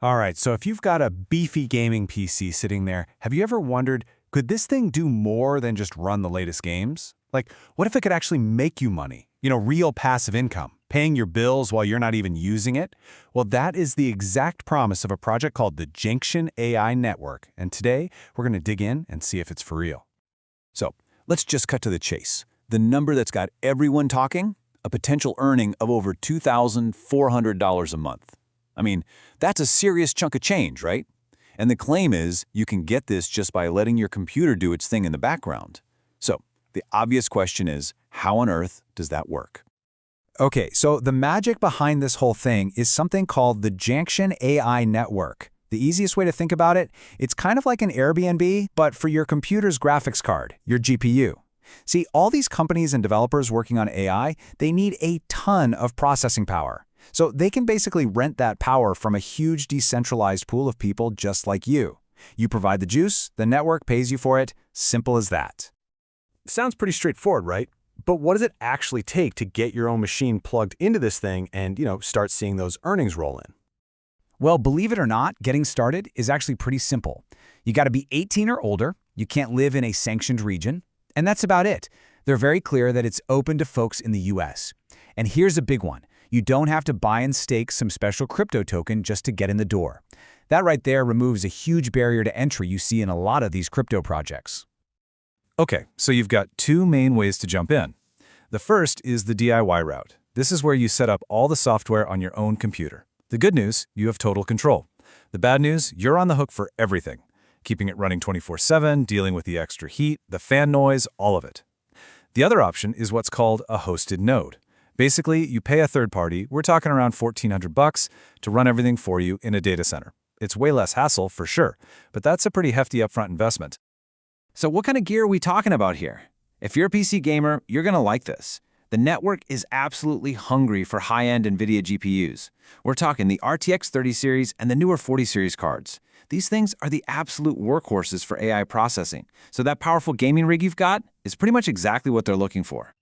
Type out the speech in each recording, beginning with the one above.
All right, so if you've got a beefy gaming PC sitting there, have you ever wondered, could this thing do more than just run the latest games? Like, what if it could actually make you money? Real passive income, paying your bills while you're not even using it? Well, that is the exact promise of a project called the Junction AI Network, and today we're going to dig in and see if it's for real. So, let's just cut to the chase. The number that's got everyone talking? A potential earning of over $2,400 a month. I mean, that's a serious chunk of change, right? And the claim is you can get this just by letting your computer do its thing in the background. So, the obvious question is, how on earth does that work? Okay, so the magic behind this whole thing is something called the Junction AI Network. The easiest way to think about it, it's kind of like an Airbnb, but for your computer's graphics card, your GPU. See, all these companies and developers working on AI, they need a ton of processing power. So they can basically rent that power from a huge decentralized pool of people just like you. You provide the juice, the network pays you for it, simple as that. Sounds pretty straightforward, right? But what does it actually take to get your own machine plugged into this thing and, start seeing those earnings roll in? Well, believe it or not, getting started is actually pretty simple. You got to be 18 or older, you can't live in a sanctioned region, and that's about it. They're very clear that it's open to folks in the US. And here's a big one. You don't have to buy and stake some special crypto token just to get in the door. That right there removes a huge barrier to entry you see in a lot of these crypto projects. Okay, so you've got two main ways to jump in. The first is the DIY route. This is where you set up all the software on your own computer. The good news, you have total control. The bad news, you're on the hook for everything. Keeping it running 24/7, dealing with the extra heat, the fan noise, all of it. The other option is what's called a hosted node. Basically, you pay a third party, we're talking around $1,400 to run everything for you in a data center. It's way less hassle for sure, but that's a pretty hefty upfront investment. So what kind of gear are we talking about here? If you're a PC gamer, you're going to like this. The network is absolutely hungry for high-end NVIDIA GPUs. We're talking the RTX 30 series and the newer 40 series cards. These things are the absolute workhorses for AI processing. So that powerful gaming rig you've got is pretty much exactly what they're looking for.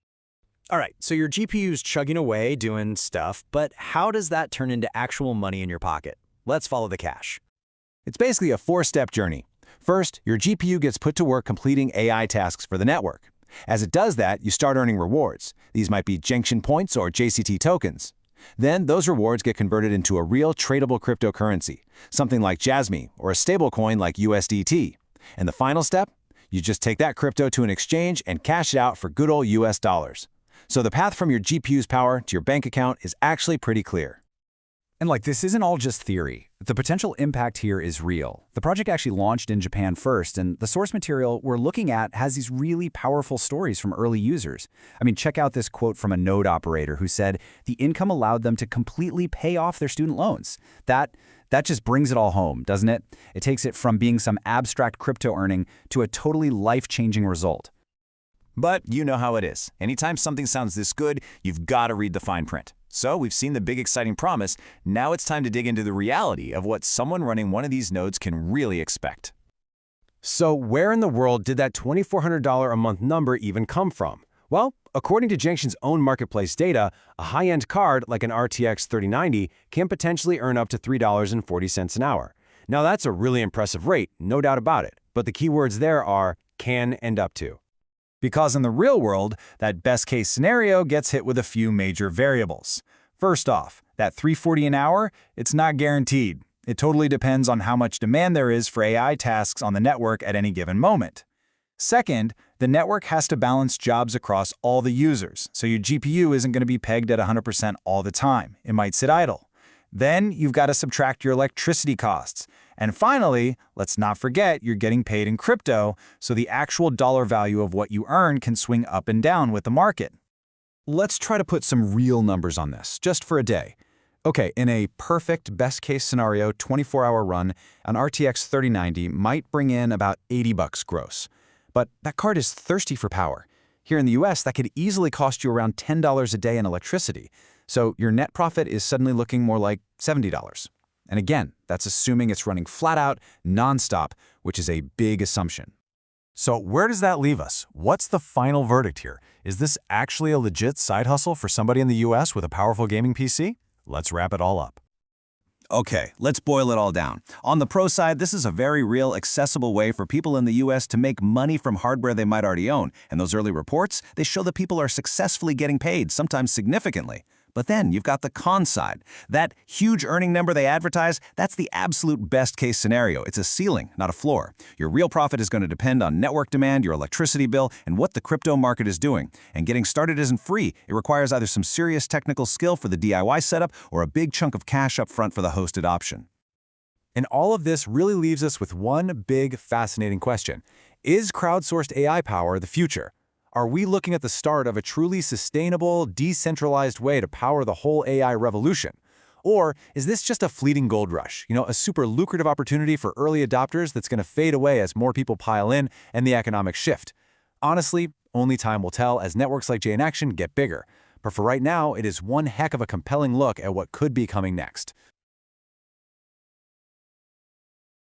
All right, so your GPU's chugging away doing stuff, but how does that turn into actual money in your pocket? Let's follow the cash. It's basically a four-step journey. First, your GPU gets put to work completing AI tasks for the network. As it does that, you start earning rewards. These might be Junction points or JCT tokens. Then those rewards get converted into a real tradable cryptocurrency, something like Jasmy or a stablecoin like USDT. And the final step? You just take that crypto to an exchange and cash it out for good old US dollars. So the path from your GPU's power to your bank account is actually pretty clear. And this isn't all just theory. The potential impact here is real. The project actually launched in Japan first, and the source material we're looking at has these really powerful stories from early users. I mean, check out this quote from a node operator who said the income allowed them to completely pay off their student loans. That just brings it all home, doesn't it? It takes it from being some abstract crypto earning to a totally life-changing result. But you know how it is. Anytime something sounds this good, you've got to read the fine print. So we've seen the big exciting promise, now it's time to dig into the reality of what someone running one of these nodes can really expect. So where in the world did that $2,400 a month number even come from? Well, according to Junction's own marketplace data, a high-end card like an RTX 3090 can potentially earn up to $3.40 an hour. Now that's a really impressive rate, no doubt about it, but the key words there are can and up to. Because in the real world, that best-case scenario gets hit with a few major variables. First off, that $3.40 an hour, it's not guaranteed. It totally depends on how much demand there is for AI tasks on the network at any given moment. Second, the network has to balance jobs across all the users, so your GPU isn't going to be pegged at 100% all the time. It might sit idle. Then you've got to subtract your electricity costs. And finally, let's not forget you're getting paid in crypto, so the actual dollar value of what you earn can swing up and down with the market. Let's try to put some real numbers on this, just for a day. Okay, in a perfect best-case scenario 24-hour run, an RTX 3090 might bring in about $80 gross. But that card is thirsty for power. Here in the US, that could easily cost you around $10 a day in electricity. So your net profit is suddenly looking more like $70. And again, that's assuming it's running flat out, nonstop, which is a big assumption. So where does that leave us? What's the final verdict here? Is this actually a legit side hustle for somebody in the US with a powerful gaming PC? Let's wrap it all up. Okay, let's boil it all down. On the pro side, this is a very real, accessible way for people in the US to make money from hardware they might already own. And those early reports, they show that people are successfully getting paid, sometimes significantly. But then you've got the con side. That huge earning number they advertise, that's the absolute best case scenario. It's a ceiling, not a floor. Your real profit is going to depend on network demand, your electricity bill, and what the crypto market is doing. And getting started isn't free. It requires either some serious technical skill for the DIY setup or a big chunk of cash up front for the hosted option. And all of this really leaves us with one big, fascinating question. Is crowdsourced AI power the future? Are we looking at the start of a truly sustainable, decentralized way to power the whole AI revolution? Or is this just a fleeting gold rush, a super lucrative opportunity for early adopters that's going to fade away as more people pile in and the economics shift? Honestly, only time will tell as networks like JNAction get bigger. But for right now, it is one heck of a compelling look at what could be coming next.